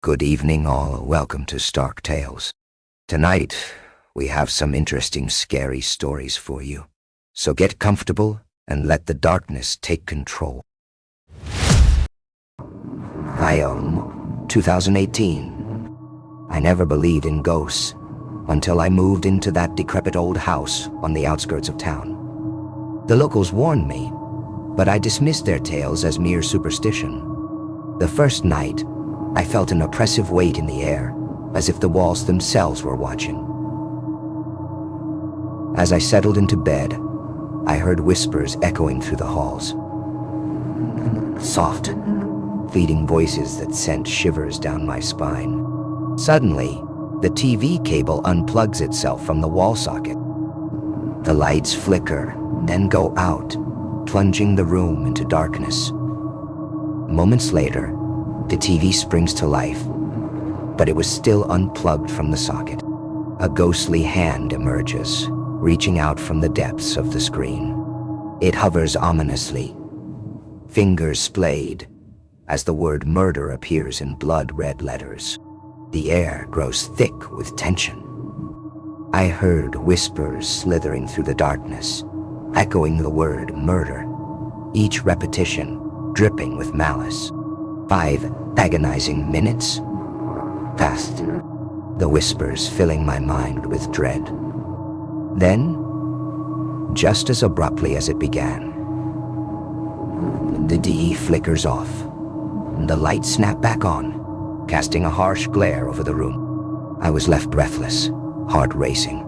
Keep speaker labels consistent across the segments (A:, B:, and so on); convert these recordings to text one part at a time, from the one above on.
A: Good evening, all. Welcome to Stark Tales. Tonight, we have some interesting, scary stories for you. So get comfortable and let the darkness take control. I own 2018. I never believed in ghosts until I moved into that decrepit old house on the outskirts of town. The locals warned me, but I dismissed their tales as mere superstition. The first night, I felt an oppressive weight in the air, as if the walls themselves were watching. As I settled into bed, I heard whispers echoing through the halls. Soft, fleeting voices that sent shivers down my spine. Suddenly, the TV cable unplugs itself from the wall socket. The lights flicker, then go out, plunging the room into darkness. Moments later, the TV springs to life, but it was still unplugged from the socket. A ghostly hand emerges, reaching out from the depths of the screen. It hovers ominously, fingers splayed, as the word murder appears in blood-red letters. The air grows thick with tension. I heard whispers slithering through the darkness, echoing the word murder, each repetition dripping with malice. 5 agonizing minutes passed, the whispers filling my mind with dread. Then, just as abruptly as it began, the DE flickers off. The lights snap back on, casting a harsh glare over the room. I was left breathless, heart racing,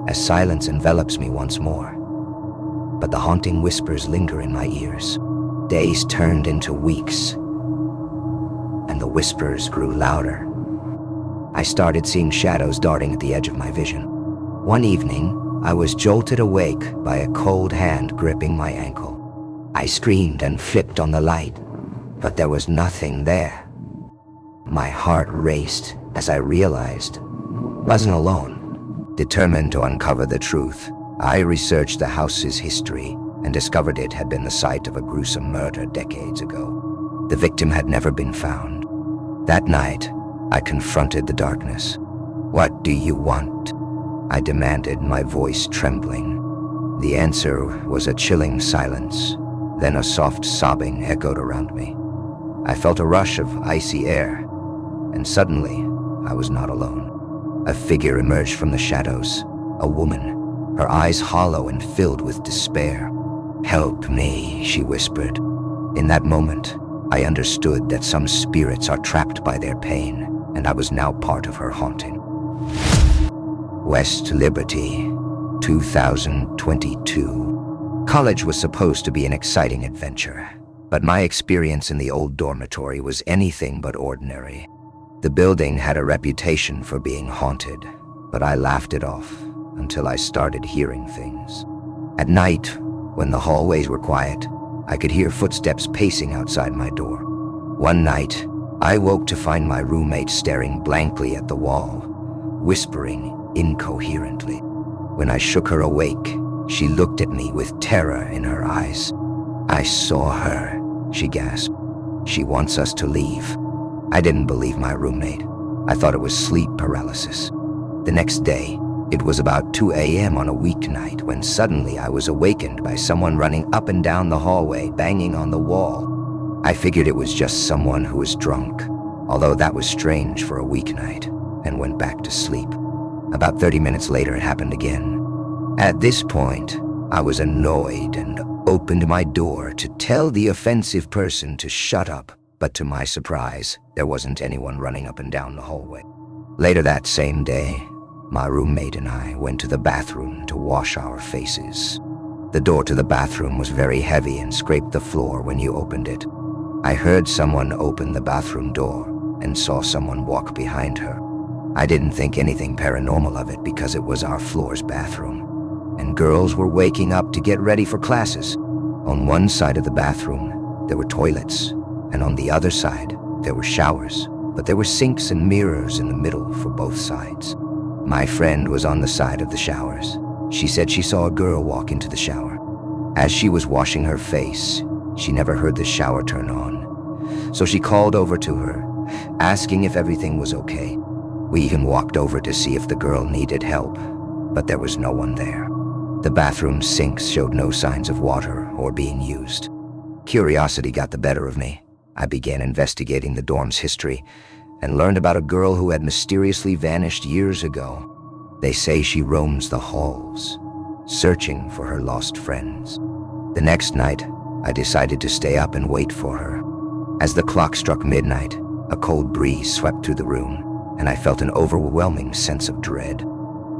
A: as silence envelops me once more. But the haunting whispers linger in my ears. Days turned into weeks, and the whispers grew louder. I started seeing shadows darting at the edge of my vision. One evening, I was jolted awake by a cold hand gripping my ankle. I screamed and flipped on the light, but there was nothing there. My heart raced as I realized I wasn't alone. Determined to uncover the truth, I researched the house's history and discovered it had been the site of a gruesome murder decades ago. The victim had never been found. That night, I confronted the darkness. "What do you want?" I demanded, my voice trembling. The answer was a chilling silence, then a soft sobbing echoed around me. I felt a rush of icy air, and suddenly, I was not alone. A figure emerged from the shadows, a woman, her eyes hollow and filled with despair. "Help me," she whispered. In that moment, I understood that some spirits are trapped by their pain, and I was now part of her haunting. West Liberty, 2022. College was supposed to be an exciting adventure, but my experience in the old dormitory was anything but ordinary. The building had a reputation for being haunted, but I laughed it off until I started hearing things. At night, when the hallways were quiet, I could hear footsteps pacing outside my door. One night, I woke to find my roommate staring blankly at the wall, whispering incoherently. When I shook her awake, she looked at me with terror in her eyes. "I saw her," she gasped. "She wants us to leave." I didn't believe my roommate. I thought it was sleep paralysis. The next day, it was about 2 a.m. on a weeknight when suddenly I was awakened by someone running up and down the hallway, banging on the wall. I figured it was just someone who was drunk, although that was strange for a weeknight, and went back to sleep. About 30 minutes later, it happened again. At this point, I was annoyed and opened my door to tell the offensive person to shut up, but to my surprise, there wasn't anyone running up and down the hallway. Later that same day, my roommate and I went to the bathroom to wash our faces. The door to the bathroom was very heavy and scraped the floor when you opened it. I heard someone open the bathroom door and saw someone walk behind her. I didn't think anything paranormal of it because it was our floor's bathroom, and girls were waking up to get ready for classes. On one side of the bathroom, there were toilets, and on the other side, there were showers, but there were sinks and mirrors in the middle for both sides. My friend was on the side of the showers. She said she saw a girl walk into the shower. As she was washing her face, she never heard the shower turn on. So she called over to her, asking if everything was okay. We even walked over to see if the girl needed help, but there was no one there. The bathroom sinks showed no signs of water or being used. Curiosity got the better of me. I began investigating the dorm's history and learned about a girl who had mysteriously vanished years ago. They say she roams the halls, searching for her lost friends. The next night, I decided to stay up and wait for her. As the clock struck midnight, a cold breeze swept through the room, and I felt an overwhelming sense of dread.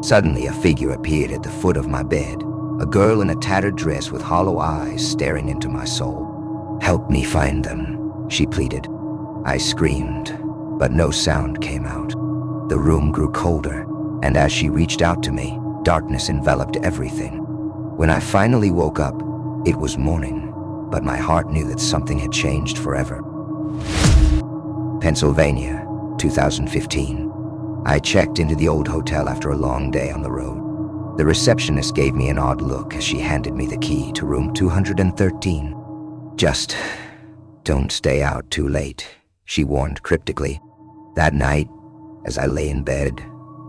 A: Suddenly, a figure appeared at the foot of my bed, a girl in a tattered dress with hollow eyes staring into my soul. "Help me find them," she pleaded. I screamed, but no sound came out. The room grew colder, and as she reached out to me, darkness enveloped everything. When I finally woke up, it was morning, but my heart knew that something had changed forever. Pennsylvania, 2015. I checked into the old hotel after a long day on the road. The receptionist gave me an odd look as she handed me the key to room 213. "Just don't stay out too late," she warned cryptically. That night, as I lay in bed,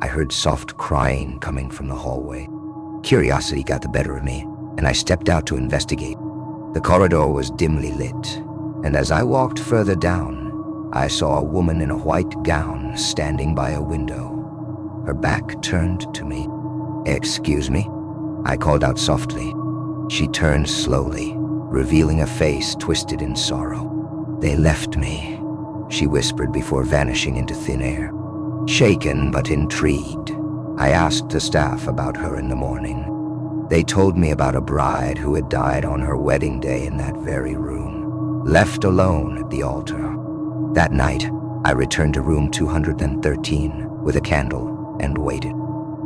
A: I heard soft crying coming from the hallway. Curiosity got the better of me, and I stepped out to investigate. The corridor was dimly lit, and as I walked further down, I saw a woman in a white gown standing by a window, her back turned to me. "Excuse me?" I called out softly. She turned slowly, revealing a face twisted in sorrow. "They left me," she whispered before vanishing into thin air. Shaken but intrigued, I asked the staff about her in the morning. They told me about a bride who had died on her wedding day in that very room, left alone at the altar. That night, I returned to room 213 with a candle and waited.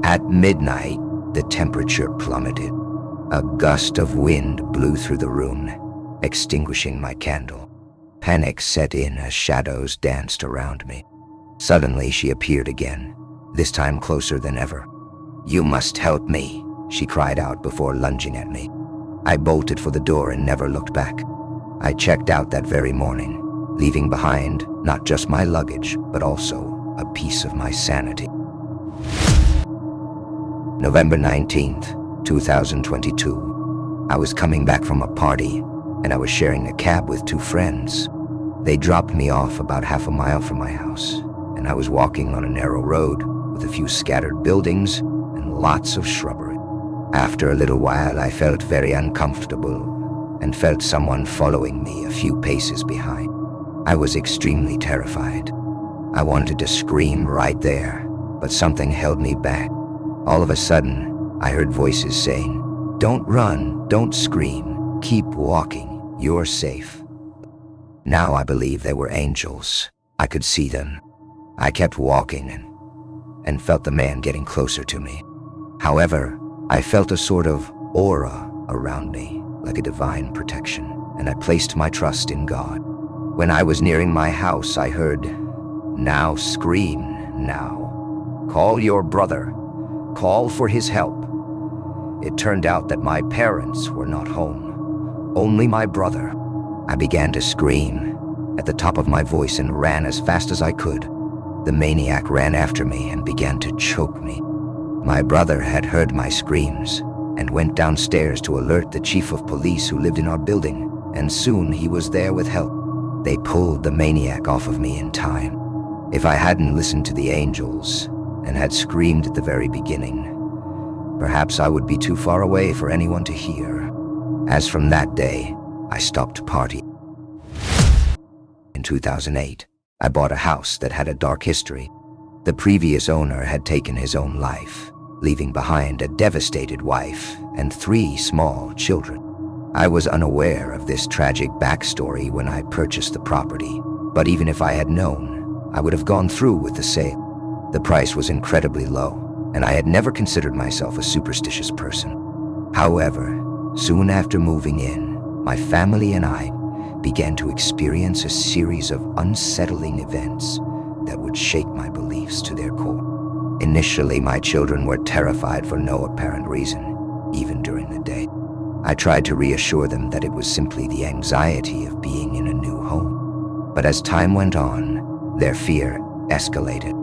A: At midnight, the temperature plummeted. A gust of wind blew through the room, extinguishing my candle. Panic set in as shadows danced around me. Suddenly, she appeared again, this time closer than ever. "You must help me," she cried out before lunging at me. I bolted for the door and never looked back. I checked out that very morning, leaving behind not just my luggage, but also a piece of my sanity. November 19th, 2022. I was coming back from a party, and I was sharing a cab with two friends. They dropped me off about half a mile from my house, and I was walking on a narrow road with a few scattered buildings and lots of shrubbery. After a little while, I felt very uncomfortable and felt someone following me a few paces behind. I was extremely terrified. I wanted to scream right there, but something held me back. All of a sudden, I heard voices saying, "Don't run, don't scream, keep walking, you're safe." Now I believe they were angels. I could see them. I kept walking and felt the man getting closer to me. However, I felt a sort of aura around me, like a divine protection, and I placed my trust in God. When I was nearing my house, I heard, "Now scream, now. Call your brother. Call for his help." It turned out that my parents were not home, only my brother. I began to scream at the top of my voice and ran as fast as I could. The maniac ran after me and began to choke me. My brother had heard my screams and went downstairs to alert the chief of police who lived in our building, and soon he was there with help. They pulled the maniac off of me in time. If I hadn't listened to the angels and had screamed at the very beginning, perhaps I would be too far away for anyone to hear. As from that day, I stopped partying. In 2008, I bought a house that had a dark history. The previous owner had taken his own life, leaving behind a devastated wife and 3 small children. I was unaware of this tragic backstory when I purchased the property, but even if I had known, I would have gone through with the sale. The price was incredibly low, and I had never considered myself a superstitious person. However, soon after moving in, my family and I began to experience a series of unsettling events that would shake my beliefs to their core. Initially, my children were terrified for no apparent reason, even during the day. I tried to reassure them that it was simply the anxiety of being in a new home. But as time went on, Their fear escalated.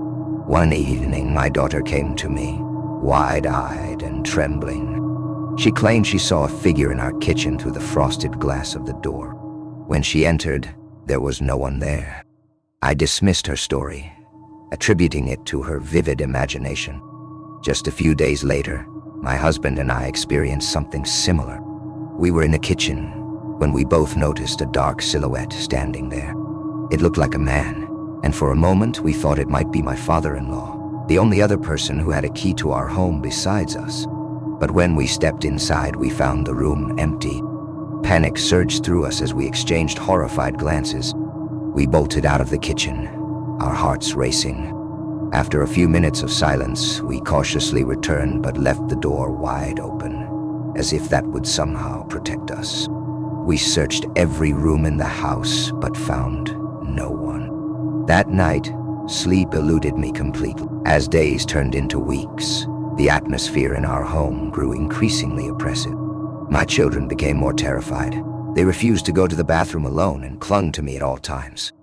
A: One evening, my daughter came to me, wide-eyed and trembling. She claimed she saw a figure in our kitchen through the frosted glass of the door. When she entered, there was no one there. I dismissed her story, attributing it to her vivid imagination. Just a few days later, my husband and I experienced something similar. We were in the kitchen when we both noticed a dark silhouette standing there. It looked like a man, and for a moment we thought it might be my father-in-law, the only other person who had a key to our home besides us. But when we stepped inside, we found the room empty. Panic surged through us as we exchanged horrified glances. We bolted out of the kitchen, our hearts racing. After a few minutes of silence, we cautiously returned but left the door wide open, as if that would somehow protect us. We searched every room in the house but found no one. That night, sleep eluded me completely. As days turned into weeks, the atmosphere in our home grew increasingly oppressive. My children became more terrified. They refused to go to the bathroom alone and clung to me at all times.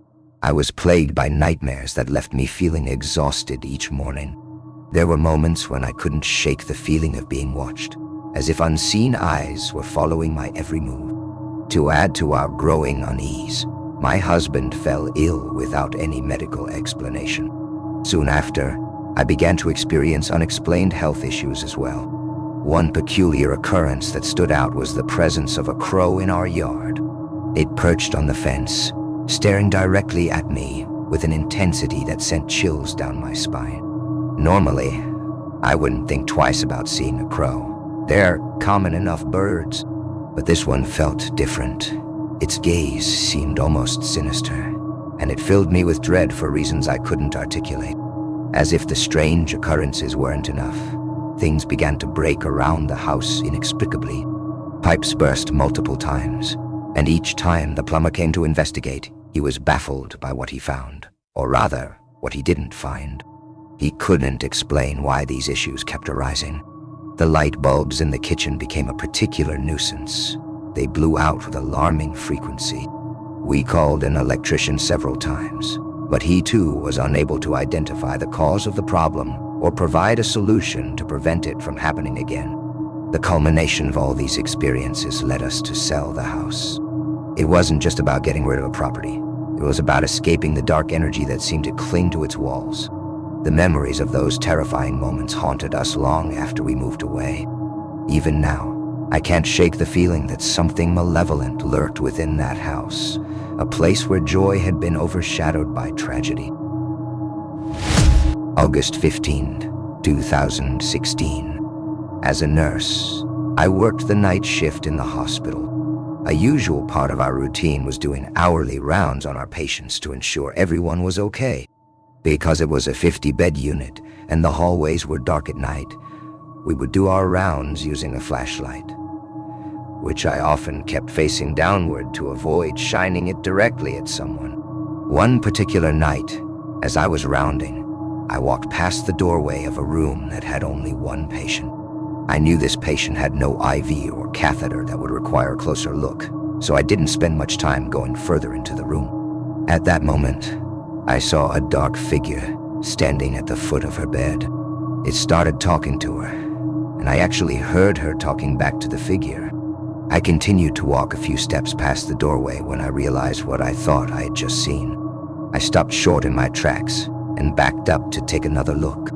A: I was plagued by nightmares that left me feeling exhausted each morning. There were moments when I couldn't shake the feeling of being watched, as if unseen eyes were following my every move. To add to our growing unease, my husband fell ill without any medical explanation. Soon after, I began to experience unexplained health issues as well. One peculiar occurrence that stood out was the presence of a crow in our yard. It perched on the fence, staring directly at me with an intensity that sent chills down my spine. Normally, I wouldn't think twice about seeing a crow. They're common enough birds, but this one felt different. Its gaze seemed almost sinister, and it filled me with dread for reasons I couldn't articulate. As if the strange occurrences weren't enough, things began to break around the house inexplicably. Pipes burst multiple times, and each time the plumber came to investigate, he was baffled by what he found, or rather, what he didn't find. He couldn't explain why these issues kept arising. The light bulbs in the kitchen became a particular nuisance. They blew out with alarming frequency. We called an electrician several times, but he too was unable to identify the cause of the problem or provide a solution to prevent it from happening again. The culmination of all these experiences led us to sell the house. It wasn't just about getting rid of a property. It was about escaping the dark energy that seemed to cling to its walls. The memories of those terrifying moments haunted us long after we moved away. Even now, I can't shake the feeling that something malevolent lurked within that house, a place where joy had been overshadowed by tragedy. August 15, 2016. As a nurse, I worked the night shift in the hospital. A usual part of our routine was doing hourly rounds on our patients to ensure everyone was okay. Because it was a 50-bed unit and the hallways were dark at night, we would do our rounds using a flashlight, which I often kept facing downward to avoid shining it directly at someone. One particular night, as I was rounding, I walked past the doorway of a room that had only one patient. I knew this patient had no IV or catheter that would require a closer look, so I didn't spend much time going further into the room. At that moment, I saw a dark figure standing at the foot of her bed. It started talking to her, and I actually heard her talking back to the figure. I continued to walk a few steps past the doorway when I realized what I thought I had just seen. I stopped short in my tracks and backed up to take another look.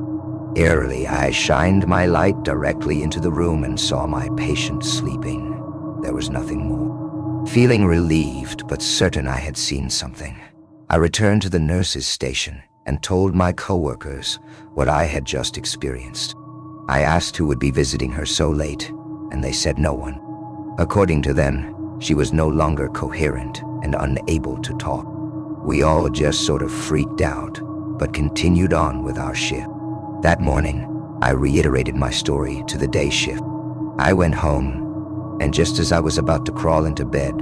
A: Eerily, I shined my light directly into the room and saw my patient sleeping. There was nothing more. Feeling relieved but certain I had seen something, I returned to the nurse's station and told my coworkers what I had just experienced. I asked who would be visiting her so late, and they said no one. According to them, she was no longer coherent and unable to talk. We all just sort of freaked out, but continued on with our shift. That morning, I reiterated my story to the day shift. I went home, and just as I was about to crawl into bed,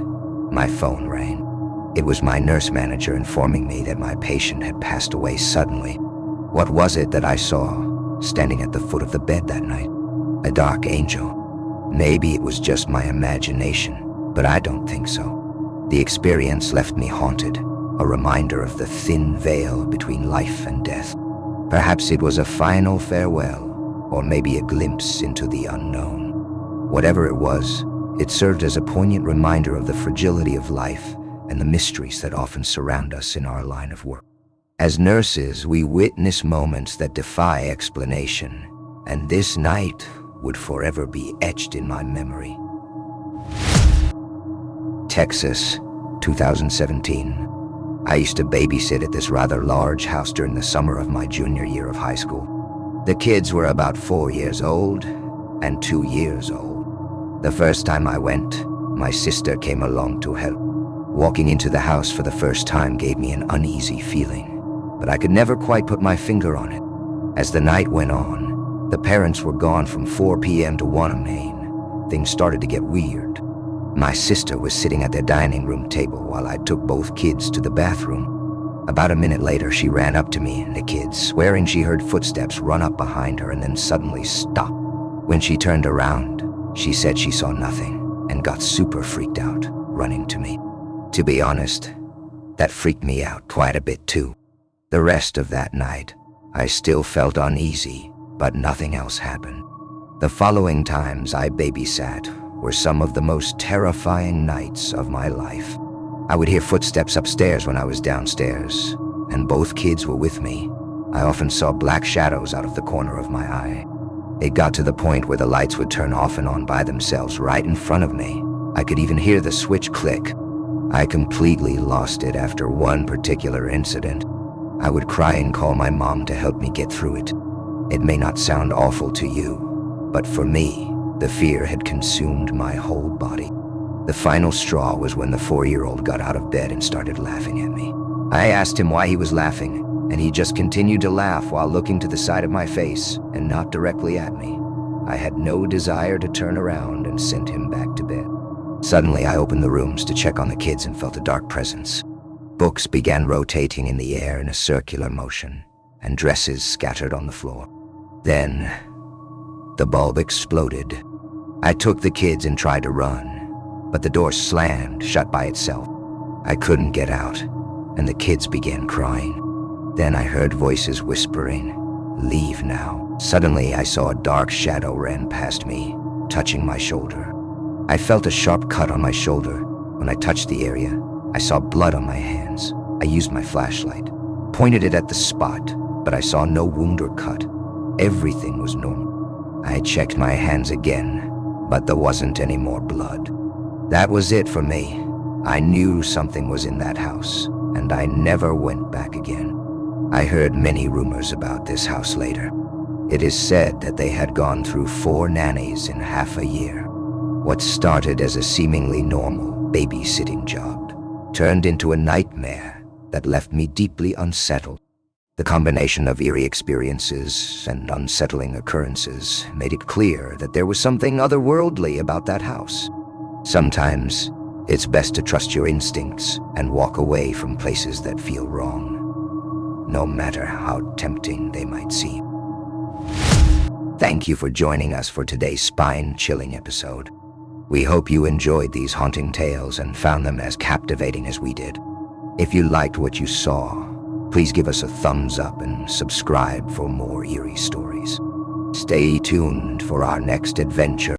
A: my phone rang. It was my nurse manager informing me that my patient had passed away suddenly. What was it that I saw standing at the foot of the bed that night? A dark angel. Maybe it was just my imagination, but I don't think so. The experience left me haunted, a reminder of the thin veil between life and death. Perhaps it was a final farewell, or maybe a glimpse into the unknown. Whatever it was, it served as a poignant reminder of the fragility of life and the mysteries that often surround us in our line of work. As nurses, we witness moments that defy explanation, and this night would forever be etched in my memory. Texas, 2017. I used to babysit at this rather large house during the summer of my junior year of high school. The kids were about 4 years old and 2 years old. The first time I went, my sister came along to help. Walking into the house for the first time gave me an uneasy feeling, but I could never quite put my finger on it. As the night went on, the parents were gone from 4 p.m. to 1 a.m. Things started to get weird. My sister was sitting at their dining room table while I took both kids to the bathroom. About a minute later, she ran up to me and the kids, swearing she heard footsteps run up behind her and then suddenly stop. When she turned around, she said she saw nothing and got super freaked out, running to me. To be honest, that freaked me out quite a bit too. The rest of that night, I still felt uneasy, but nothing else happened. The following times I babysat were some of the most terrifying nights of my life. I would hear footsteps upstairs when I was downstairs, and both kids were with me. I often saw black shadows out of the corner of my eye. It got to the point where the lights would turn off and on by themselves right in front of me. I could even hear the switch click. I completely lost it after one particular incident. I would cry and call my mom to help me get through it. It may not sound awful to you, but for me, the fear had consumed my whole body. The final straw was when the 4-year-old got out of bed and started laughing at me. I asked him why he was laughing, and he just continued to laugh while looking to the side of my face and not directly at me. I had no desire to turn around and send him back to bed. Suddenly, I opened the rooms to check on the kids and felt a dark presence. Books began rotating in the air in a circular motion, and dresses scattered on the floor. Then, the bulb exploded. I took the kids and tried to run, but the door slammed shut by itself. I couldn't get out, and the kids began crying. Then I heard voices whispering, "Leave now." Suddenly, I saw a dark shadow ran past me, touching my shoulder. I felt a sharp cut on my shoulder. When I touched the area, I saw blood on my hands. I used my flashlight, pointed it at the spot, but I saw no wound or cut. Everything was normal. I checked my hands again, but there wasn't any more blood. That was it for me. I knew something was in that house, and I never went back again. I heard many rumors about this house later. It is said that they had gone through 4 nannies in half a year. What started as a seemingly normal babysitting job turned into a nightmare that left me deeply unsettled. The combination of eerie experiences and unsettling occurrences made it clear that there was something otherworldly about that house. Sometimes, it's best to trust your instincts and walk away from places that feel wrong, no matter how tempting they might seem. Thank you for joining us for today's spine-chilling episode. We hope you enjoyed these haunting tales and found them as captivating as we did. If you liked what you saw, please give us a thumbs up and subscribe for more eerie stories. Stay tuned for our next adventure.